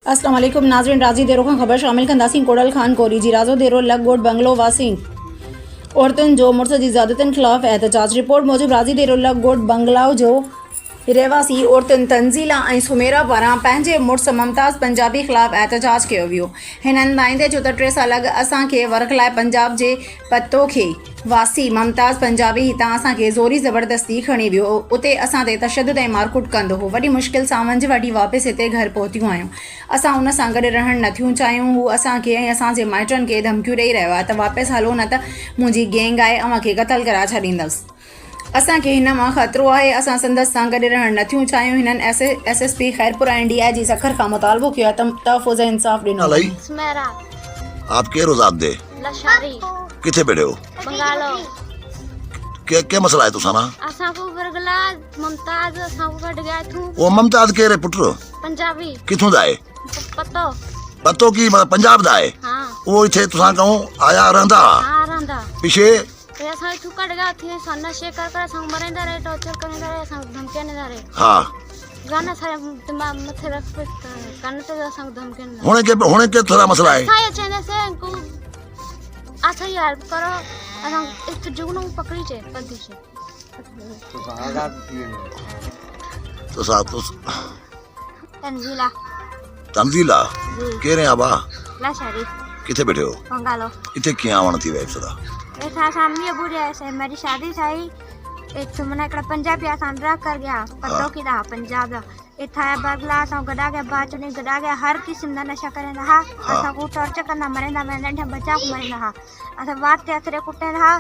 अस्सलाम वालेकुम नाज़रीन, राजी देरो खां ख़बर शामिल कंदासीं कोडल खान कोरी जी राजो देरो लगोड बंगलो वासी औरतुन जो मुर्स जी ज़्यादतियुनि ख़िलाफ़ एहतजाज। रिपोर्ट मूजिब राजी देरो लगोड बंगलाव जो रहवासी औरतुन तंज़ीला ऐं सुमेरा पारां पंहिंजे मुड़ुस मुमताज़ पंजाबी ख़िलाफ़ एहतजाज कयो वियो। हिननि ॿुधाईंदे जो त 3 साल अॻु असांखे वर्ख लाइ पंजाब जे पतो खे वासी मुमताज़ पंजाबी हितां असांखे ज़ोरी ज़बरदस्ती खणी वियो। उते असां ते तशद्दुद ऐं मारकुट कंदो हो। वॾी मुश्किल सां मंझि वठी वापसि हिते घर पहुतियूं आहियूं। असां उन सां गॾु रहणु नथियूं चाहियूं। हू असांखे ऐं असांजे माइटनि खे धमकियूं ॾेई रहियो आहे त वापसि हलो, न त मुंहिंजी गैंग आहे, अव्हांखे क़तल कराए छॾींदसि। असांखे हिन मां ख़तरो आहे। असां संदसि सां गॾु रहणु नथियूं चाहियूं। हिननि SSP ख़ैरपुर ऐं DIG सखर खां मुतालबो कयो आहे त तहफ़ुज़ इंसाफ़ ॾिनो वञे। सुमेरा आप केरो ज़ात दे लशारी किथे बैठे हो? बंगालो क्या मसला है तुसाना? असां को वर्गला मुमताज असां को कट गया थू वो मुमताज केरे पुत्र पंजाबी किथों दा है? पतो पतो की पंजाब दा है? हां वो इथे तुसा कहूं आया रहंदा? हां रंदा पिछे ते असां थू कट गया थी सन्ना शे कर असां मरेंदा रहे, टॉर्चर करंदा रहे, असां धमकियां ॾींदा रहे। हां गाना सारे दिमाग मथे रख कन ते असां धमकियां होने के थोड़ा मसला है। असां चेंदे से को असां हेल्प करो, असां इस जुगनू पकड़ी छे कदी छे तो सा तो तंजीला तंजीला केरे आबा लशारी किथे बैठे हो? बंगालो इथे क्या आवण थी वेब सदा? ऐसा सामने बुढ़े ऐसे मेरी शादी थी एक तो मना कड़ा पंजाबी आसान ड्रा कर गया पतो की दा पंजाब दा इथा बगला सा गड़ा गया बाचने गड़ा गया हर किस्म दा नशा करे रहा। असा को टॉर्चर करना मरेंदा मैं नंढा बच्चा को मरे रहा। असा बात ते असरे कुटे रहा,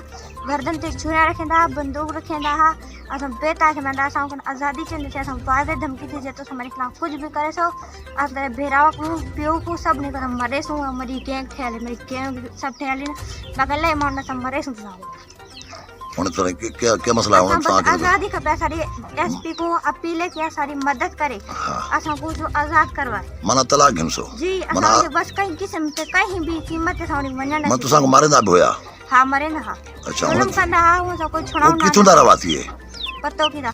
गर्दन ते छुरा रखेंदा, बंदूक रखेंदा हा। असा बेता के मंदा सा को आजादी चंद से असा वादे धमकी थी जे तो हमारे खिलाफ कुछ भी करे सो अस भेरावा को पियो को सब ने कर मरे सो। हमारी गैंग खेले मेरी गैंग सब ठेली बगले मारना सब मरे सो। होने तो क्या क्या मसला है? आजादी का पैसा SP को अपील है कि सारी मदद करे, असा को जो आजाद करवाए। मना तलाक घिनसो जी असा के बस कहीं किस्म पे कहीं भी कीमत सारी वणन मन तुसा को मारे ना होया? हां मरे ना। अच्छा जुल्म कंदा हा वो कोई छुड़ाव ना। किथों दा रवासी है? पतो की दा